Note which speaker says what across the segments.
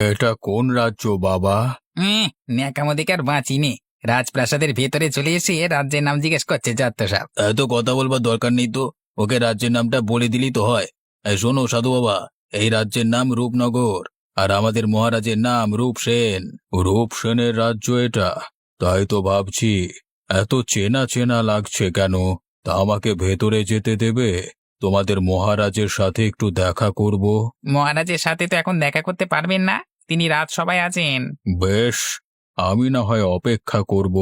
Speaker 1: এটা কোন রাজ্য বাবা?
Speaker 2: ন্যাকামোদিকে আর বাঁচি নে। রাজপ্রাসাদের ভেতরে চলে এসে রাজ্যের নাম জিজ্ঞেস করছে যত সব।
Speaker 1: এত কথা বলবার দরকার নেই তো, ওকে রাজ্যের নামটা বলে দিলেই তো হয়। শোনো সাধু বাবা, এই রাজ্যের নাম রূপনগর, আর আমাদের মহারাজের নাম রূপসেন। রূপসেনের রাজ্য এটা। তাই তো ভাবছি, এত চেনা চেনা লাগছে কেন। তা আমাকে ভেতরে যেতে দেবে? তোমাদের মহারাজের সাথে একটু দেখা করব।
Speaker 2: মহারাজের সাথে তো এখন দেখা করতে পারবেন না, তিনি রাজসভায় আছেন।
Speaker 1: বেশ, আমি না হয় অপেক্ষা করব।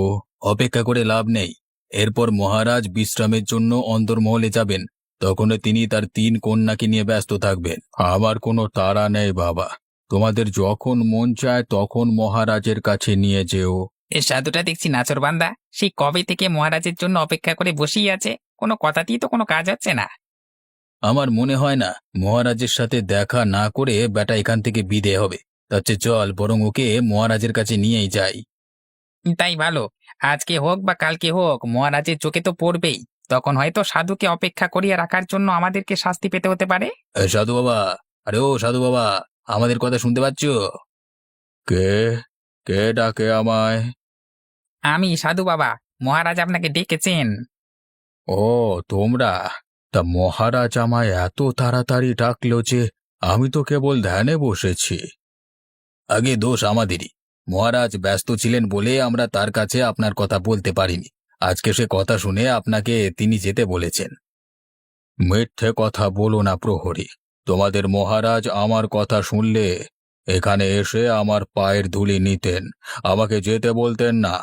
Speaker 1: অপেক্ষা করে লাভ নেই। এরপর মহারাজ বিশ্রামের জন্য অন্দরমহলে যাবেন। তখন তিনি তার 3 কন্যাকে নিয়ে ব্যস্ত থাকবেন। আমার কোনো তাড়া নেই বাবা। তোমাদের যখন মন চায় তখন মহারাজের কাছে নিয়ে যেও।
Speaker 2: এ সাধুটা দেখছি নাচরবান্দা, সেই কবে থেকে মহারাজের জন্য অপেক্ষা করে বসেই আছে, কোনো কথাতেই তো কোনো কাজ হচ্ছে না।
Speaker 1: আমার মনে হয় না মহারাজের সাথে দেখা না করে বেটা এখান থেকে বিদে হবে। তার চেয়ে চল বরং ওকে মহারাজের কাছে নিয়েই যাই।
Speaker 2: তাই ভালো। আজকে হোক বা কালকে হোক মহারাজের চোখে তো পড়বেই। তখন হয়তো সাধুকে অপেক্ষা করিয়ে রাখার জন্য আমাদেরকে শাস্তি পেতে হতে পারে।
Speaker 1: সাধু বাবা, আরে ও সাধু বাবা, আমাদের কথা শুনতে পাচ্ছ? কে? কে ডাকে আমায়?
Speaker 2: আমি সাধু বাবা, মহারাজ আপনাকে ডেকেছেন।
Speaker 1: ও, তোমরা? তা মহারাজ আমায় এত তাড়াতাড়ি ডাকলো যে আমি তো কেবল ধ্যানে বসেছি। আগে দোষ আমাদেরই। মহারাজ ব্যস্ত ছিলেন বলে আমরা তার কাছে আপনার কথা বলতে পারিনি। আজকে সে কথা শুনে আপনাকে তিনি যেতে বলেছেন। মিথ্যে কথা বলো না প্রহরী। তোমাদের মহারাজ আমার কথা শুনলে এখানে এসে আমার পায়ের ধুলি নিতেন, আমাকে যেতে বলতেন না।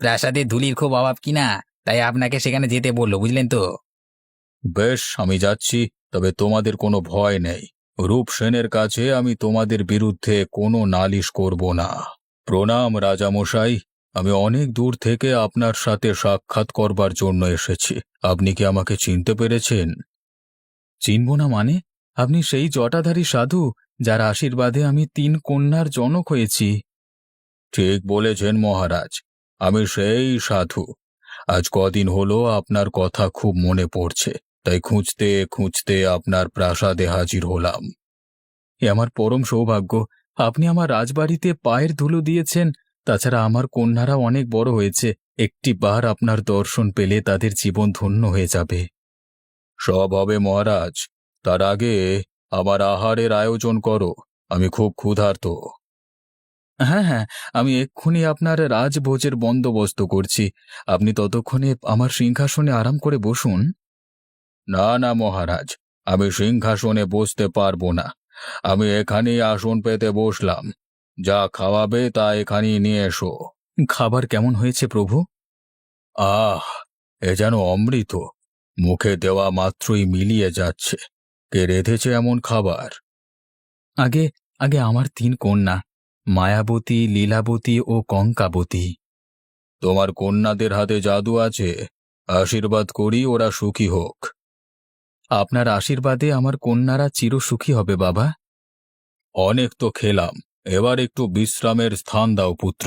Speaker 2: প্রাসাদে ধুলির খুব অভাব কিনা, তাই আপনাকে সেখানে যেতে বললো, বুঝলেন তো।
Speaker 1: বেশ, আমি যাচ্ছি। তবে তোমাদের কোনো ভয় নেই। রূপসেনের কাছে আমি তোমাদের বিরুদ্ধে কোনো নালিশ করব না। প্রণাম রাজামশাই। আমি অনেক দূর থেকে আপনার সাথে সাক্ষাৎ করবার জন্য এসেছি। আপনি কি আমাকে চিনতে পেরেছেন? চিনব না মানে? আপনি সেই জটাধারী সাধু যার আশীর্বাদে আমি 3 কন্যার জনক হয়েছি। ঠিক বলেছেন মহারাজ, আমি সেই সাধু। আজ কদিন হলো আপনার কথা খুব মনে পড়ছে, তাই খুঁজতে খুঁজতে আপনার প্রাসাদে হাজির হলাম। এ আমার পরম সৌভাগ্য। আপনি আমার রাজবাড়িতে পায়ের ধুলো দিয়েছেন। তাছাড়া আমার কন্যারা অনেক বড় হয়েছে। একটি বার আপনার দর্শন পেলে তাদের জীবন ধন্য হয়ে যাবে। সব হবে মহারাজ। তার আগে আমার আহারের আয়োজন করো। আমি খুব ক্ষুধার্ত। হ্যাঁ হ্যাঁ, আমি এক্ষুনি আপনার রাজভোজের বন্দোবস্ত করছি। আপনি ততক্ষণে আমার সিংহাসনে আরাম করে বসুন। না না মহারাজ, আমি সিংহাসনে বসতে পারবো না। আমি এখানেই আসন পেতে বসলাম। যা খাওয়াবে তা এখানেই নিয়ে এসো। খাবার কেমন হয়েছে প্রভু? আহ, এ যেন অমৃত। মুখে দেওয়া মাত্রই মিলিয়ে যাচ্ছে। কে রেঁধেছে এমন খাবার? আগে আগে আমার 3 কন্যা, মায়াবতী, লীলাবতী ও কঙ্কাবতী। তোমার কন্যাদের হাতে জাদু আছে। আশীর্বাদ করি ওরা সুখী হোক। আপনার আশীর্বাদে আমার কন্যারা চিরসুখী হবে বাবা। অনেক তো খেলাম, এবার একটু বিশ্রামের স্থান দাও পুত্র।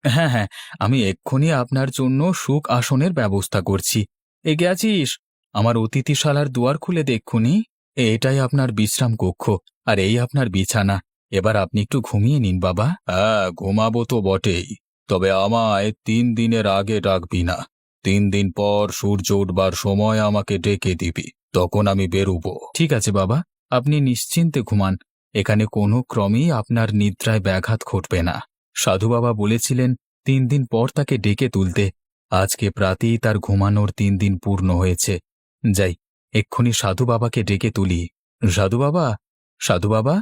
Speaker 1: হ্যাঁ হ্যাঁ, আমি এক্ষুনি আপনার জন্য সুখ আসনের ব্যবস্থা করছি। এগে আছিস? আমার অতিথিশালার দুয়ার খুলে দেখুনি। এটাই আপনার বিশ্রাম কক্ষ, আর এই আপনার বিছানা। এবার আপনি একটু ঘুমিয়ে নিন বাবা। হ্যাঁ, ঘুমাবো তো বটেই। তবে আমায় 3 দিনের আগে ডাকবি না। 3 দিন পর সূর্য উঠবার সময় আমাকে ডেকে দিবি, তখন আমি বেরুব। ঠিক আছে বাবা, আপনি নিশ্চিন্তে ঘুমান। এখানে কোনো ক্রমেই আপনার নিদ্রায় ব্যাঘাত ঘটবে না। সাধু বাবা বলেছিলেন 3 দিন পর তাকে ডেকে তুলতে। আজকে প্রাতেই তার ঘুমানোর 3 দিন পূর্ণ হয়েছে। যাই, এক্ষুনি সাধু বাবাকে ডেকে তুলি। সাধু বাবা, সাধু বাবা,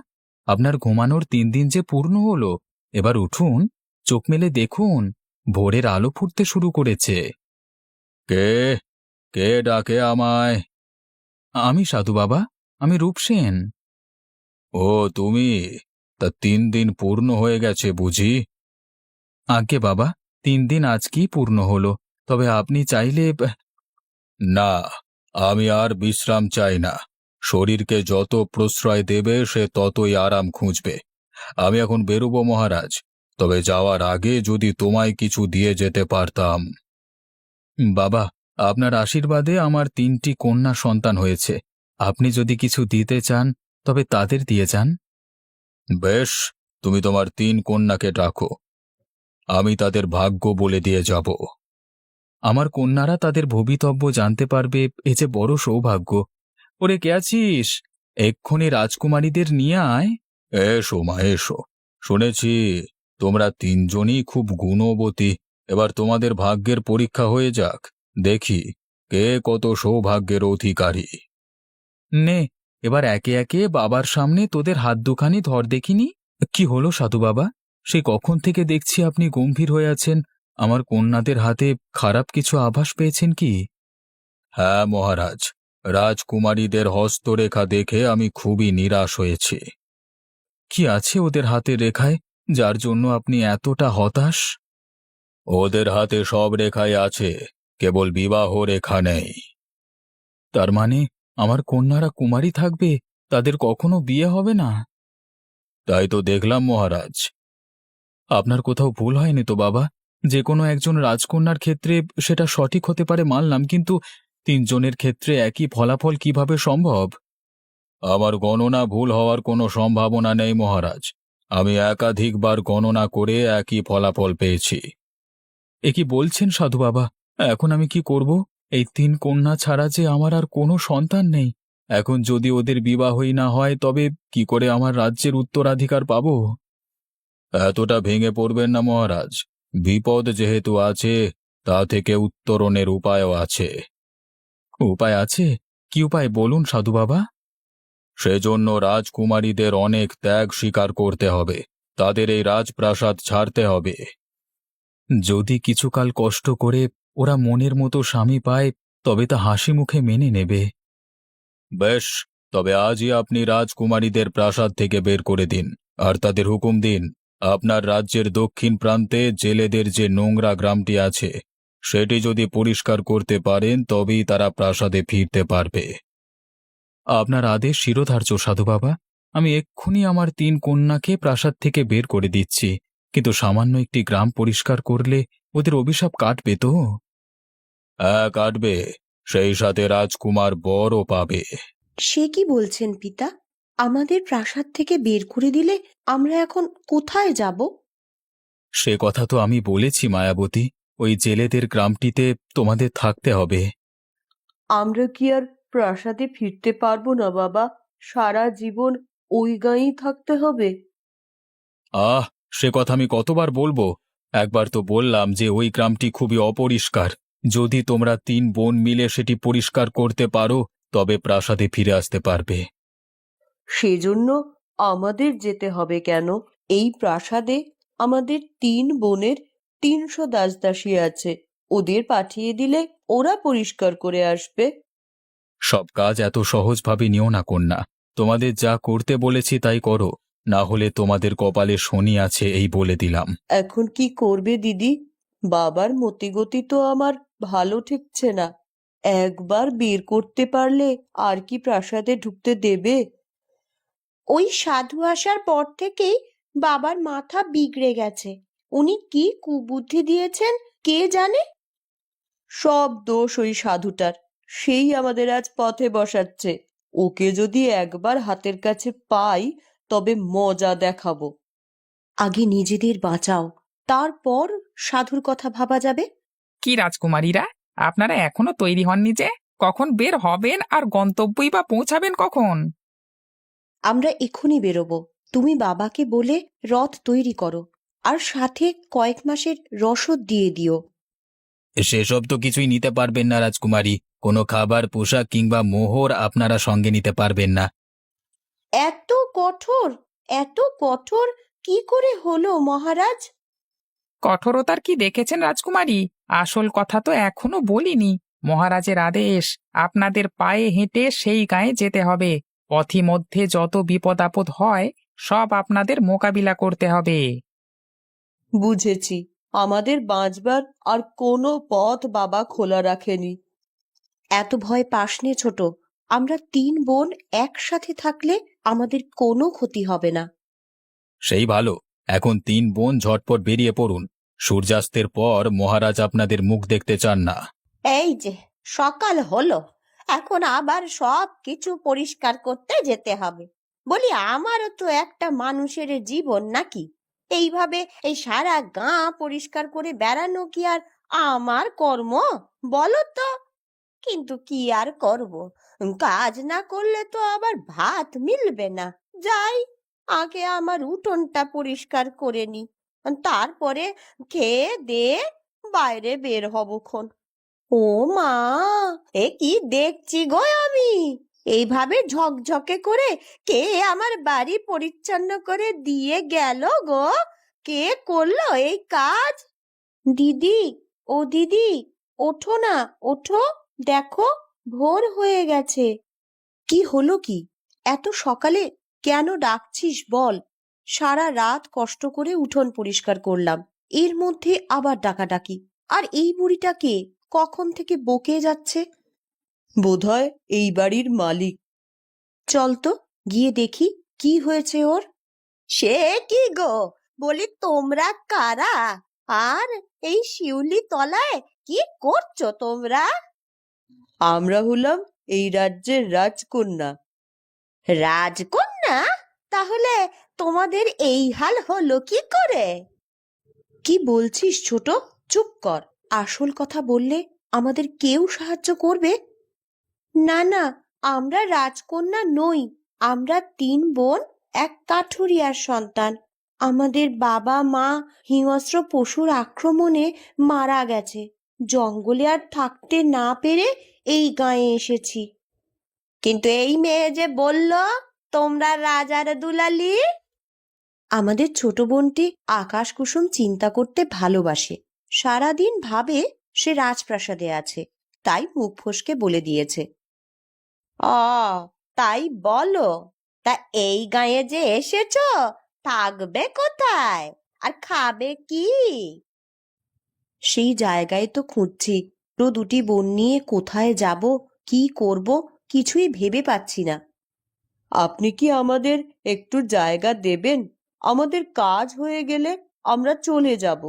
Speaker 1: আপনার ঘুমানোর 3 দিন যে পূর্ণ হলো। এবার উঠুন, চোখ মেলে দেখুন, ভোরের আলো ফুটতে শুরু করেছে। কে? কে ডাকে আমায়? আমি সাধু বাবা, আমি রূপসেন। ও তুমি? তা 3 দিন পূর্ণ হয়ে গেছে বুঝি? আজ্ঞে বাবা, 3 দিন আজকেই পূর্ণ হলো। তবে আপনি চাইলে না, আমি আর বিশ্রাম চাই না। শরীরকে যত প্রশ্রয় দেবে সে ততই আরাম খুঁজবে। আমি এখন বেরুব মহারাজ। তবে যাওয়ার আগে যদি তোমায় কিছু দিয়ে যেতে পারতাম। বাবা, আপনার আশীর্বাদে আমার 3টি কন্যা সন্তান হয়েছে। আপনি যদি কিছু দিতে চান তবে তাদের দিয়ে যান। বেশ, তুমি তোমার 3 কন্যাকে ডাকো, আমি তাদের ভাগ্য বলে দিয়ে যাব। আমার কন্যারা তাদের ভবিতব্য জানতে পারবে, এ যে বড় সৌভাগ্য। ওরে, কে আছিস? এক্ষুনি রাজকুমারীদের নিয়ে আয়। এসো মা, এসো। শুনেছি তোমরা 3জনই খুব গুণবতী। এবার তোমাদের ভাগ্যের পরীক্ষা হয়ে যাক, দেখি কে কত সৌভাগ্যের অধিকারী। নে, এবার একে একে বাবার সামনে তোদের হাত দুখানি ধর দেখিনি। কি হলো সাধু বাবা? সে কখন থেকে দেখছি আপনি গম্ভীর হয়ে আছেন। আমার কন্যাদের হাতে খারাপ কিছু আভাস পেয়েছেন কি? হ্যাঁ মহারাজ, রাজকুমারীদের হস্তরেখা দেখে আমি খুবই নিরাশ হয়েছি। কি আছে ওদের হাতের রেখায়, যার জন্য আপনি এতটা হতাশ? ওদের হাতে সব রেখাই আছে, কেবল বিবাহ রেখা নেই। তার মানে আমার কন্যারা কুমারী থাকবে, তাদের কখনো বিয়ে হবে না? তাই তো দেখলাম মহারাজ। আপনার কোথাও ভুল হয়নি তো বাবা? যে কোনো একজন রাজকন্যার ক্ষেত্রে সেটা সঠিক হতে পারে মানলাম, কিন্তু 3জনের ক্ষেত্রে একই ফলাফল কিভাবে সম্ভব? আমার গণনা ভুল হওয়ার কোনো সম্ভাবনা নেই মহারাজ। আমি একাধিকবার গণনা করে একই ফলাফল পেয়েছি। এ কি বলছেন সাধু বাবা? এখন আমি কি করব? এই 3 কন্যা ছাড়া যে আমার আর কোনো সন্তান নেই। এখন যদি ওদের বিবাহই না হয়, তবে কি করে আমার রাজ্যের উত্তরাধিকার পাব? এতটা ভেঙে পড়বেন না মহারাজ। বিপদ যেহেতু আছে, তা থেকে উত্তরণের উপায়ও আছে। উপায় আছে? কি উপায় বলুন সাধু বাবা। সেজন্য রাজকুমারীদের অনেক ত্যাগ স্বীকার করতে হবে, তাদের এই রাজপ্রাসাদ ছাড়তে হবে। যদি কিছুকাল কষ্ট করে ওরা মনের মতো স্বামী পায়, তবে তা হাসি মুখে মেনে নেবে। বেশ, তবে আজই আপনি রাজকুমারীদের প্রাসাদ থেকে বের করে দিন, আর তাদের হুকুম দিন আপনার রাজ্যের দক্ষিণ প্রান্তে জেলেদের যে নোংরা গ্রামটি আছে, সেটি যদি পরিষ্কার করতে পারেন তবেই তারা প্রাসাদে ফিরতে পারবে। আপনার আদেশ শিরোধার্য সাধু বাবা। আমি এক্ষুনি আমার 3 কন্যাকে প্রাসাদ থেকে বের করে দিচ্ছি, কিন্তু সামান্য একটি গ্রাম পরিষ্কার করলে ওদের অভিশাপ কাটবে তো? হ্যাঁ, কাটবে। সেই সাথে রাজকুমার বরও পাবে।
Speaker 3: সে কি বলছেন পিতা? আমাদের প্রাসাদ থেকে বের করে দিলে আমরা এখন কোথায় যাব?
Speaker 1: সে কথা তো আমি বলেছি মায়াবতী, ওই জেলেদের গ্রামটিতে তোমাদের থাকতে হবে।
Speaker 3: আমরা কি আর প্রাসাদে ফিরতে পারবো না বাবা? সারা জীবন ওই গাঁয়েই থাকতে হবে।
Speaker 1: আহ, সে কথা আমি কতবার বলবো? একবার তো বললাম যে ওই গ্রামটি খুবই অপরিষ্কার। যদি তোমরা 3 বোন মিলে সেটি পরিষ্কার করতে পারো, তবে প্রাসাদে ফিরে আসতে পারবে।
Speaker 3: সেজন্য আমাদের যেতে হবে কেন? এই প্রাসাদে আমাদের 3 বোনের 300 দাসদাসী আছে। ওদের পাঠিয়ে দিলে ওরা পরিষ্কার করে আসবে।
Speaker 1: সব কাজ এত সহজভাবে নিও না কন্যা। তোমাদের যা করতে বলেছি তাই করো, না হলে তোমাদের কপালে শনি আছে, এই বলে দিলাম।
Speaker 3: এখন কি করবে দিদি? বাবার মতিগতি তো আমার ভালো ঠেকছে না। একবার বের করতে পারলে আর কি প্রাসাদে ঢুকতে দেবে? ওই সাধু আসার পর থেকেই বাবার মাথা বিগড়ে গেছে। উনি কি কুবুদ্ধি দিয়েছেন কে জানে। সব দোষ ওই সাধুটার। সেই আমাদের আজ পথে বসাচ্ছে। ওকে যদি একবার হাতের কাছে পাই, তবে মজা দেখাবো। আগে নিজেদের বাঁচাও, তারপর সাধুর কথা ভাবা যাবে।
Speaker 2: কি রাজকুমারীরা, আপনারা এখনো তৈরি হননি যে? কখন বের হবেন আর গন্তব্যই বা পৌঁছাবেন কখন?
Speaker 3: আমরা এক্ষুনি বেরোবো। তুমি বাবাকে বলে রথ তৈরি করো, আর সাথে কয়েক মাসের রসদ দিয়ে দিও।
Speaker 1: সেসব তো কিছুই নিতে পারবেন না রাজকুমারী। কোনো খাবার, পোশাক কিংবা মোহর আপনারা সঙ্গে নিতে পারবেন না।
Speaker 3: এত কঠোর, এত কঠোর কি করে হলো মহারাজ?
Speaker 2: কঠোরতার কি দেখেছেন রাজকুমারী? আসল কথা তো এখনো বলিনি। মহারাজের আদেশ, আপনাদের পায়ে হেঁটে সেই গায়ে যেতে হবে। পথি মধ্যে যত বিপদ আপদ হয়, সব আপনাদের মোকাবিলা করতে হবে।
Speaker 3: বুঝেছি। আমাদের বাঁচবার আর কোনো পথ বাবা খোলা রাখেনি। এত ভয় পাস নে ছোট। আমরা 3 বোন একসাথে থাকলে আমাদের কোনো ক্ষতি হবে না।
Speaker 1: সেই ভালো। এখন 3 বোন ঝটপট বেরিয়ে পড়ুন। সূর্যাস্তের পর মহারাজ আপনাদের মুখ দেখতে চান না।
Speaker 4: এই যে সকাল হলো, এখন আবার সব কিছু পরিষ্কার করতে যেতে হবে।
Speaker 3: বলি আমারও তো একটা মানুষের জীবন নাকি? এইভাবে এই সারা গাঁ পরিষ্কার করে বেড়ানো কি আর আমার কর্ম? বলো তো। কিন্তু কি আর করব, কাজ না করলে তো আবার ভাত মিলবে না। যাই, আগে আমার উঠোনটা পরিষ্কার করে নি, তারপরে খেয়ে দে বাইরে বের হব খন। ও মা, এ কি দেখছি গো আমি! এইভাবে ঝকঝকে করে কে আমার বাড়ি পরিচ্ছন্ন করে দিয়ে গেল গো? কে করলো এই কাজ? দিদি, ও দিদি, ওঠো না, ওঠো, দেখো ভোর হয়ে গেছে। কি হলো কি? এত সকালে কেন ডাকছিস বল? সারা রাত কষ্ট করে উঠোন পরিষ্কার করলাম, এর মধ্যে আবার ডাকাডাকি। আর এই বুড়িটা কে? কখন থেকে বকে যাচ্ছে। বোধহয় এই বাড়ির মালিক। চল তো গিয়ে দেখি কি হয়েছে ওর। সে কি গো, বলি তোমরা কারা? আর এই শিউলি তলায় কি করছো তোমরা? আমরা হলাম এই রাজ্যের রাজকন্যা। রাজকন্যা? তাহলে তোমাদের এই হাল হলো কি করে? কি বলছিস ছোট? চুপ কর। আসল কথা বললে আমাদের কেউ সাহায্য করবে? না না, আমরা রাজকন্যা নই। আমরা 3 বোন, এক কাঠুরিয়ার সন্তান। আমাদের বাবা মা হিংস্র পশুর আক্রমণে মারা গেছে। জঙ্গলে আর থাকতে না পেরে এই গাঁয়ে এসেছি। কিন্তু এই মেয়ে যে বলল তোমরা রাজার দুলালি। আমাদের ছোট বোনটি আকাশ কুসুম চিন্তা করতে ভালোবাসে। সারাদিন ভাবে সে রাজপ্রাসাদে আছে, তাই মুখ ফসকে বলে দিয়েছে। ও, তাই বলো। তা এই গাঁয়ে যে এসেছো, থাকবে কোথায় আর খাবে কি? সেই জায়গায় তো খুঁজছি। তো 2টি বোন নিয়ে কোথায় যাব, কি করব, কিছুই ভেবে পাচ্ছি না। আপনি কি আমাদের একটু জায়গা দেবেন? আমাদের কাজ হয়ে গেলে আমরা চলে যাব।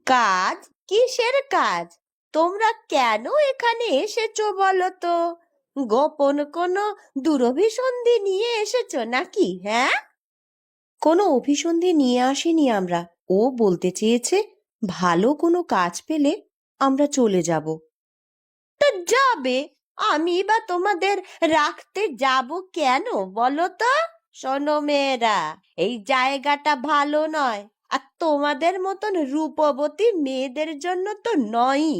Speaker 3: কাজ? কিসের কাজ? তোমরা কেন এখানে এসেছো বলো তো? গোপন কোনো দুরভিসন্ধি নিয়ে এসেছো নাকি? হ্যাঁ? কোনো অভিসন্ধি নিয়ে আসিনি আমরা। ও বলতে চেয়েছে ভালো কোনো কাজ পেলে আমরা চলে যাব। তা যাবে, আমি বা তোমাদের রাখতে যাব কেন বলো তো? শোনো মেয়েরা, এই জায়গাটা ভালো নয়, আর তোমাদের মতন রূপবতী মেয়েদের জন্য তো নয়ই।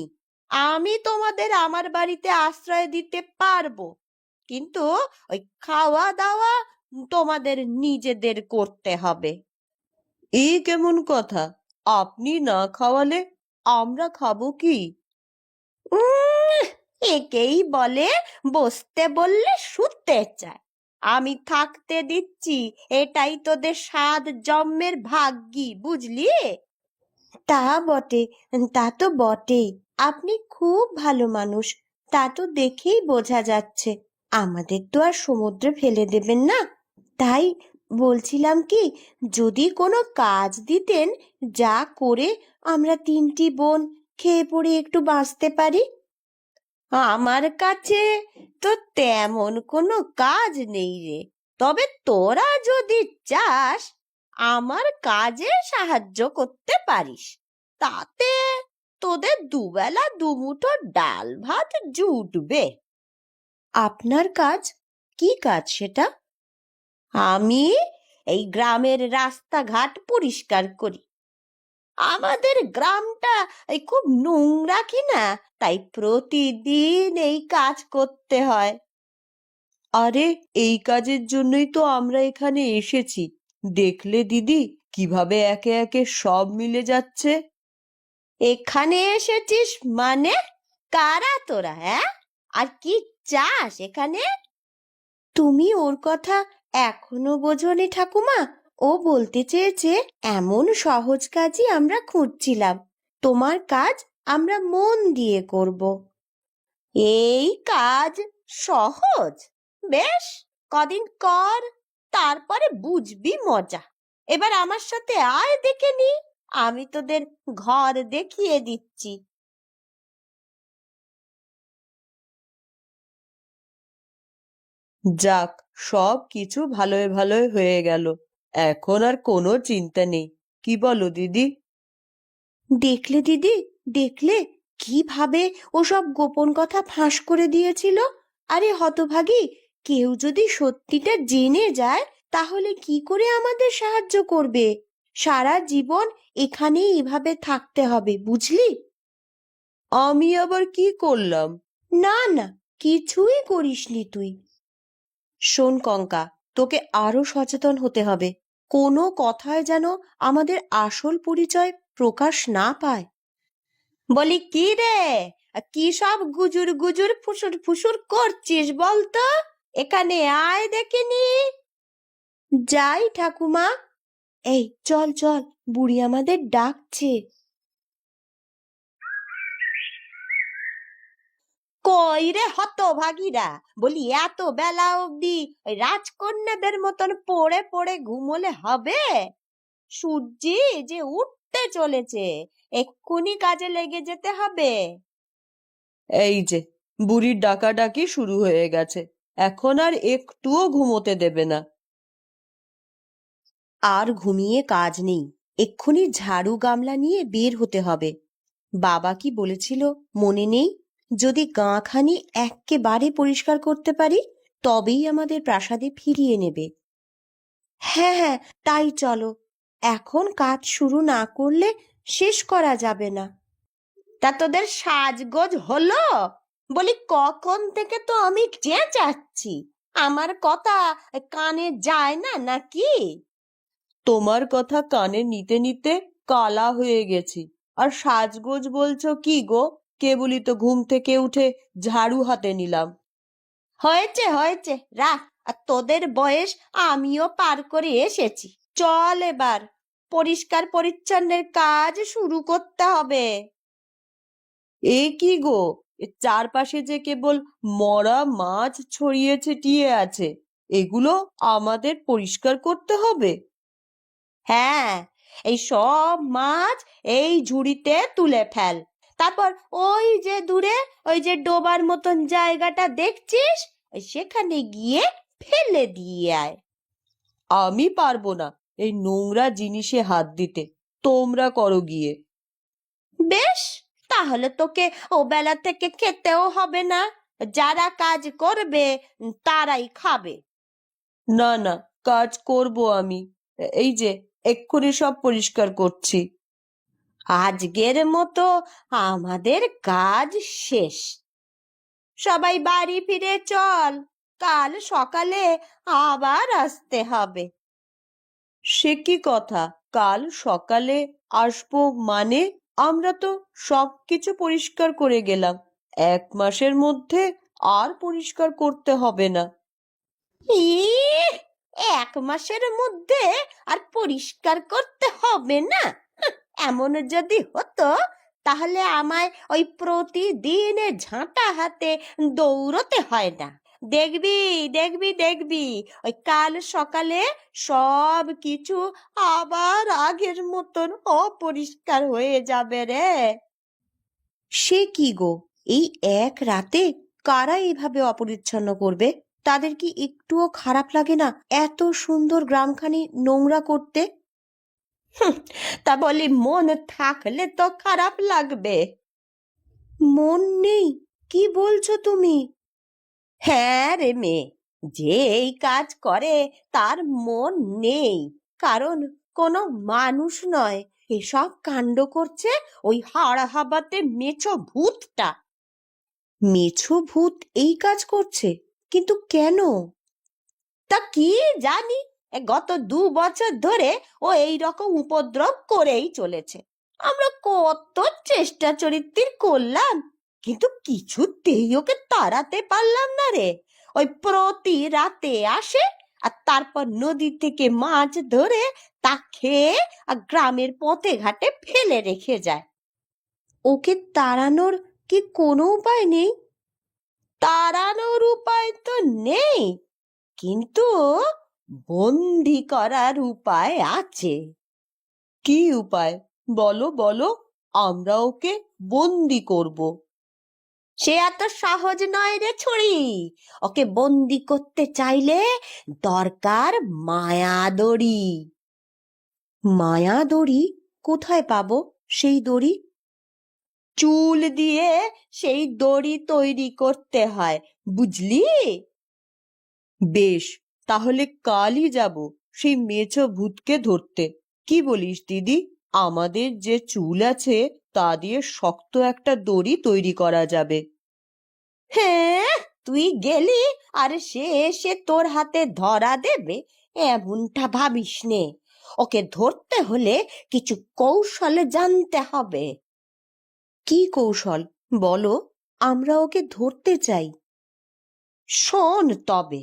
Speaker 3: আমি তোমাদের আমার বাড়িতে আশ্রয় দিতে পারবো, কিন্তু ওই খাওয়া দাওয়া তোমাদের নিজেদের করতে হবে। এই কেমন কথা? আপনি না খাওয়ালে আমরা খাবো কি? একেই বলে বসতে বললে শুতে চায়। আমি থাকতে দিচ্ছি, এটাই তোদের 7 জন্মের ভাগ্যি, বুঝলি? তা বটে, তা তো বটেই। আপনি খুব ভালো মানুষ, তা তো দেখেই বোঝা যাচ্ছে। আমাদের তো আর সমুদ্রে ফেলে দেবেন না। তাই বলছিলাম কি, যদি কোনো কাজ দিতেন, যা করে আমরা 3টি বোন খেয়ে পড়ে একটু বাঁচতে পারি। আমার কাছে তো তেমন কোনো কাজ নেই রে। তবে তোরা যদি চাস, আমার কাজে সাহায্য করতে পারিস। তাতে তোদের দুবেলা দুমুঠো ডাল ভাত জুটবে। আপনার কাজ? কি কাজ সেটা? আমি এই গ্রামের রাস্তাঘাট পরিষ্কার করি। আমাদের গ্রামটা এই খুব নোংরা কিনা, তাই প্রতিদিন এই কাজ করতে হয়। আরে, এই কাজের জন্যই তো আমরা এখানে এসেছি। দেখলে দিদি, কিভাবে একে একে সব মিলে যাচ্ছে। এখানে এসেছিস মানে? কারা তোরা, হ্যাঁ? আর কি চাস এখানে? তুমি ওর কথা এখনো বোঝোনি ঠাকুমা। ও বলতে চেয়েছে এমন সহজ কাজই আমরা খুঁজছিলাম। তোমার কাজ আমরা মন দিয়ে করব। এই কাজ সহজ? বেশ, কদিন কর, তারপরে বুঝবি মজা। এবার আমার সাথে আয়, দেখে নি, আমি তোদের ঘর দেখিয়ে দিচ্ছি। যাক, সব কিছু ভালোয় ভালোয় হয়ে গেল। এখন আর কোনো চিন্তা নেই। কি বলো দিদি? দেখলে দিদি, দেখলে কিভাবে ওসব গোপন কথা ফাঁস করে দিয়েছিল? আরে হতভাগী, কেউ যদি সত্যিটা জেনে যায় তাহলে কি করে আমাদের সাহায্য করবে? সারা জীবন এখানেই এভাবে থাকতে হবে, বুঝলি? আমি আবার কি করলাম? না না, কিছুই করিসনি তুই। শোন কঙ্কা, তোকে আরো সচেতন হতে হবে। কোনো কথায় যেন আমাদের আসল পরিচয় প্রকাশ না পায়। বলি কি রে, কি সব গুজুর গুজুর ফুসুর ফুসুর করছিস বলতো? এখানে আয় দেখিনি। যাই ঠাকুমা। এই চল চল, বুড়ি আমাদের ডাকছে। কই রে হতভাগীরা, বলি এত বেলা অবধি ওই রাজকন্যাদের মতন পড়ে পড়ে ঘুমোলে হবে? সূর্যি যে উঠতে চলেছে, এক্ষুনি কাজে লেগে যেতে হবে। এই যে বুড়ির ডাকাডাকি শুরু হয়ে গেছে, এখন আর একটুও ঘুমোতে দেবে না। আর ঘুমিয়ে কাজ নেই, এক্ষুনি ঝাড়ু গামলা নিয়ে বের হতে হবে। বাবা কি বলেছিল মনে নেই? যদি গাঁখানি এক্কেবারে পরিষ্কার করতে পারি তবেই আমাদের প্রাসাদে ফিরিয়ে নেবে। হ্যাঁ হ্যাঁ, তাই চলো। এখন কাজ শুরু না করলে শেষ করা যাবে না। তা তোদের সাজগোজ হলো? বলি কখন থেকে তো আমি চেঁচাচ্ছি, আমার কথা কানে যায় না নাকি? তোমার কথা কানে নিতে নিতে কালা হয়ে গেছি, আর সাজগোজ বলছো কি গো? কেবলই তো ঘুম থেকে উঠে ঝাড়ু হাতে নিলাম। হয়েছে হয়েছে, রাখ। আর তোদের বয়স আমিও পার করে এসেছি। চল এবার পরিষ্কার পরিচ্ছন্নের কাজ শুরু করতে হবে। এ কি গো, এর চারপাশে যে কেবল মরা মাছ ছড়িয়ে ছিটিয়ে আছে, এগুলো আমাদের পরিষ্কার করতে হবে? হ্যাঁ, এই সব মাছ এই ঝুড়িতে তুলে ফেল। তারপর ওই যে দূরে ওই যে ডোবার মতন জায়গাটা দেখছিস, ওই সেখানে গিয়ে ফেলে দিয়ে আয়। আমি পারবো না এই নোংরা জিনিসে হাত দিতে, তোমরা করো গিয়ে। বেশ, তাহলে তোকে ও বেলা থেকে খেতেও হবে না। যারা কাজ করবে তারাই খাবে। না না, কাজ করব আমি। এই যে এক্ষুনি সব পরিষ্কার করছি। আজকের মতো আমাদের কাজ শেষ। সবাই বাড়ি ফিরে চল, কাল সকালে আবার আসতে হবে। সে কি কথা, কাল সকালে আসবো মানে? আমরা তো সবকিছু পরিষ্কার করে গেলাম, 1 মাসের মধ্যে আর পরিষ্কার করতে হবে না। ইহ, 1 মাসের মধ্যে আর পরিষ্কার করতে হবে না? এমন যদি হতো তাহলে আমায় ওই প্রতিদিন ঝাঁটা হাতে দৌড়তে হয় না। দেখবি দেখবি দেখবি, ওই কাল সকালে সব কিছু আবার আগের মতন অপরিষ্কার হয়ে যাবে রে। সে কি গো, এই এক রাতে কারা এইভাবে অপরিচ্ছন্ন করবে? তাদের কি একটুও খারাপ লাগে না এত সুন্দর গ্রামখানি নোংরা করতে? তা বলি মন থাকলে তো খারাপ লাগবে। মন নেই? কি বলছো তুমি? হ্যাঁ রে মেয়ে, যে এই কাজ করে তার মন নেই, কারণ কোনো মানুষ নয়। এসব কাণ্ড করছে ওই হাড় হাবাতে মেছো ভূতটা। মেছো ভূত এই কাজ করছে? কিন্তু কেন? তা কি জানি, গত 2 বছর ধরে ও এই রকম উপদ্রব করেই চলেছে। আমরা কত চেষ্টা চরিত্র করলাম, কিন্তু কিছুতেই ওকে তাড়াতে পারলাম না রে। ওই প্রতি রাতে আসে, আর তারপর নদী থেকে মাছ ধরে তা খেয়ে আর গ্রামের পথে ঘাটে ফেলে রেখে যায়। ওকে তাড়ানোর কি কোনো উপায় নেই? তাড়ানোর উপায় তো নেই, কিন্তু বন্দি করার উপায় আছে। কি উপায়? বলো বলো, আমরা ওকে বন্দি করব। সে এত সহজ নয় রে ছুরি। ওকে বন্দি করতে চাইলে দরকার মায়া দড়ি। মায়া দড়ি? কোথায় পাবো সেই দড়ি? চুল দিয়ে সেই দড়ি তৈরি করতে হয়, বুঝলি? বেশ, তাহলে কালই যাব সেই মেছো ভূতকে ধরতে। কি বলিস দিদি? আমাদের যে চুল আছে তা দিয়ে শক্ত একটা দড়ি তৈরি করা যাবে। হ্যাঁ, তুই গেলি আর সে এসে তোর হাতে ধরা দেবে এমনটা ভাবিস নে। ওকে ধরতে হলে কিছু কৌশল জানতে হবে। কি কৌশল বলো, আমরা ওকে ধরতে চাই। শোন তবে।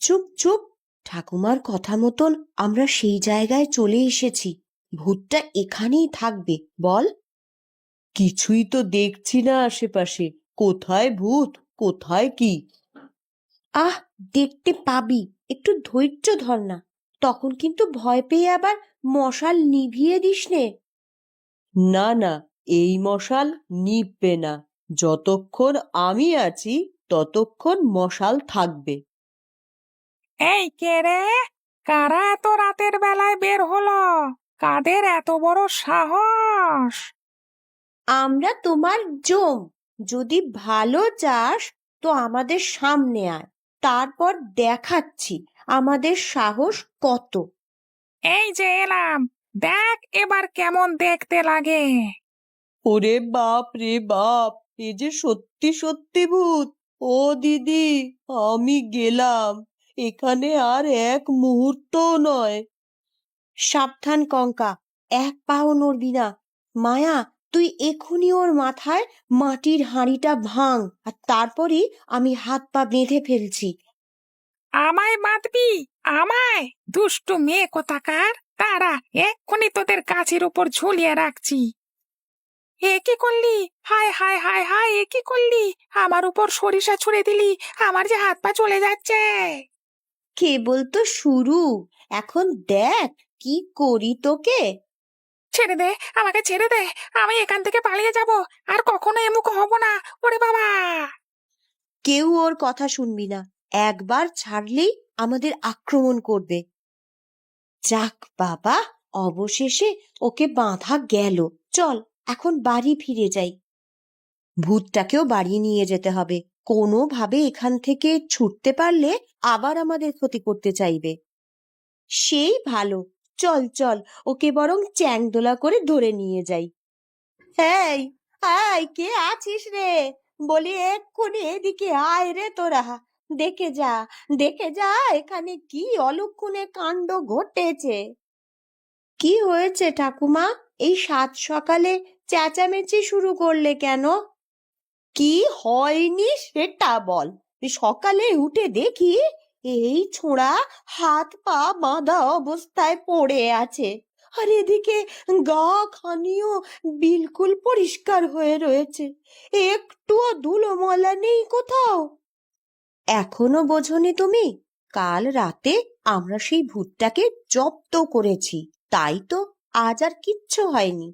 Speaker 3: চুপ চুপ, ঠাকুমার কথা মতন আমরা সেই জায়গায় চলে এসেছি। ভূতটা এখানেই থাকবে, বল। কিছুই তো দেখছি না আশেপাশে। কোথায় ভূত, কোথায় কি? আহ, দেখতে পাবি, একটু ধৈর্য ধর না। তখন কিন্তু ভয় পেয়ে আবার মশাল নিভিয়ে দিস নে। না না, এই মশাল নিভবে না। যতক্ষণ আমি আছি ততক্ষণ মশাল থাকবে।
Speaker 2: এই কে রে? কারা এত রাতের বেলায় বের হলো? কাদের এত বড় সাহস?
Speaker 3: আমরা তোমার জম। যদি ভালো চাস তো আমাদের সামনে আয়, তারপর দেখাচ্ছি আমাদের সাহস কত।
Speaker 2: এই যে এলাম, দেখ এবার কেমন দেখতে লাগে।
Speaker 3: ওরে বাপ রে বাপ, এ যে সত্যি সত্যি ভূত। ও দিদি, আমি গেলাম। এখানে আর এক মুহূর্তও নয়। সাবধান কঙ্কা, এক পাও নড়বি না। মায়া, তুই এখনই ওর মাথায় মাটির হাঁড়িটা ভাঙ, আর তারপরই আমি হাত পা বেঁধে ফেলছি।
Speaker 2: আমায় বাঁধবি? আমায়? দুষ্টু মেয়ে কোথাকার! তারা এক্ষুনি তোদের গাছের উপর ঝুলিয়ে রাখছি। এ কি করলি? হায় হায় হায় হায়, এ কি করলি? আমার উপর সরিষা ছুঁড়ে দিলি, আমার যে হাত পা চলে যাচ্ছে।
Speaker 3: কেবল তো শুরু, এখন দেখ কি করি তোকে।
Speaker 2: ছেড়ে দে, আমাকে ছেড়ে দে। আমি এখান থেকে পালিয়ে যাব, আর কখনো এমুখ হব না। ওরে বাবা!
Speaker 3: কেউ ওর কথা শুনবি না। একবার ছাড়লেই আমাদের আক্রমণ করবে। যাক বাবা, অবশেষে ওকে বাঁধা গেল। চল এখন বাড়ি ফিরে যাই। ভূতটাকেও বাড়ি নিয়ে যেতে হবে। কোনোভাবে এখান থেকে ছুটতে পারলে আবার আমাদের ক্ষতি করতে চাইবে। সেই ভালো, চল চল, ওকে বরং চ্যাংদোলা করে ধরে নিয়ে যাই। এই, আয়, কে আছিস রে? বলি এক্ষুনি এদিকে আয় রে তোরা। দেখে যা, দেখে যা এখানে কি অলক্ষণে কাণ্ড ঘটেছে। কি হয়েছে ঠাকুমা? এই সাত সকালে চেঁচামেচি শুরু করলে কেন? কি হয়নি সেটা বল। সকালে উঠে দেখি এই ছোঁড়া হাত পা বাঁধা অবস্থায় পড়ে আছে, আর এদিকে গা খানিও বিলকুল পরিষ্কার হয়ে রয়েছে। একটুও ধুলো ময়লা নেই কোথাও। এখনো বোঝনি তুমি? কাল রাতে আমরা সেই ভূতটাকে জব্দ করেছি, তাই তো আজ আর কিচ্ছু হয়নি।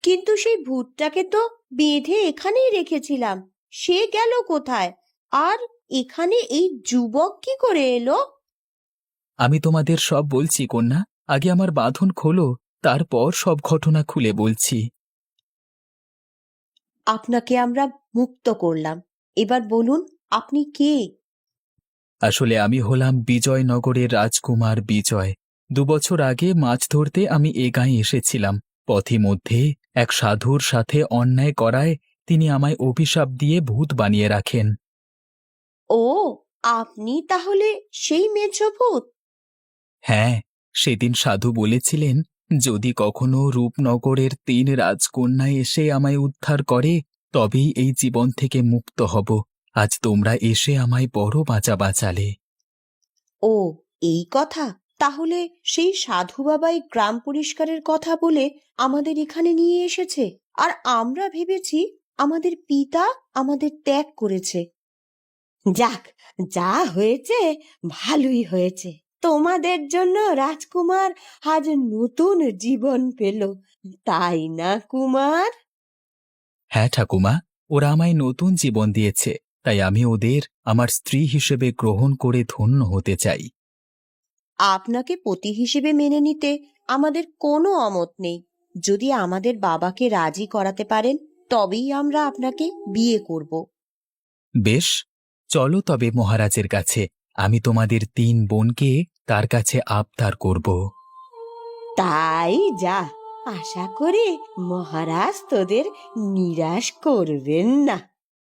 Speaker 3: কিন্তু সেই ভূতটাকে তো বেঁধে এখানেই রেখেছিলাম, সে গেল কোথায়? আর এখানে এই যুবক কি করে এলো?
Speaker 1: আমি তোমাদের সব বলছি কন্যা, আগে আমার বাঁধন খোলো, তারপর সব ঘটনা খুলে বলছি।
Speaker 3: আপনাকে আমরা মুক্ত করলাম, এবার বলুন আপনি কে?
Speaker 1: আসলে আমি হলাম বিজয়নগরের রাজকুমার বিজয়। 2 বছর আগে মাছ ধরতে আমি এ গাঁয়ে এসেছিলাম। পথিমধ্যে এক সাধুর সাথে অন্যায় করায় তিনি আমায় অভিশাপ দিয়ে ভূত বানিয়ে রাখেন।
Speaker 3: ও, আপনি তাহলে সেই মেছো ভূত?
Speaker 1: হ্যাঁ, সেদিন সাধু বলেছিলেন, যদি কখনো রূপনগরের 3 রাজকন্যা এসে আমায় উদ্ধার করে তবেই এই জীবন থেকে মুক্ত হব। আজ তোমরা এসে আমায় বড় বাঁচা বাঁচালে।
Speaker 3: ও, এই কথা। তাহলে সেই সাধু বাবাই গ্রাম পরিষ্কারের কথা বলে আমাদের এখানে নিয়ে এসেছে, আর আমরা ভেবেছি আমাদের পিতা আমাদের ত্যাগ করেছে। যাক, যা হয়েছে ভালোই হয়েছে। তোমাদের জন্য রাজকুমার আজ নতুন জীবন পেল, তাই না কুমার?
Speaker 1: হ্যাঁ ঠাকুমা, ওরা আমায় নতুন জীবন দিয়েছে, তাই আমি ওদের আমার স্ত্রী হিসেবে গ্রহণ করে ধন্য হতে চাই।
Speaker 3: আপনাকে পতি হিসেবে মেনে নিতে আমাদের কোনো অমত নেই। যদি আমাদের বাবাকে রাজি করাতে পারেন তবেই আমরা আপনাকে বিয়ে করব।
Speaker 1: বেশ, চলো তবে মহারাজের কাছে। আমি তোমাদের 3 বোনকে তার কাছে আবদার করব।
Speaker 3: তাই যা, আশা করি মহারাজ তোদের নিরাশ করবেন না।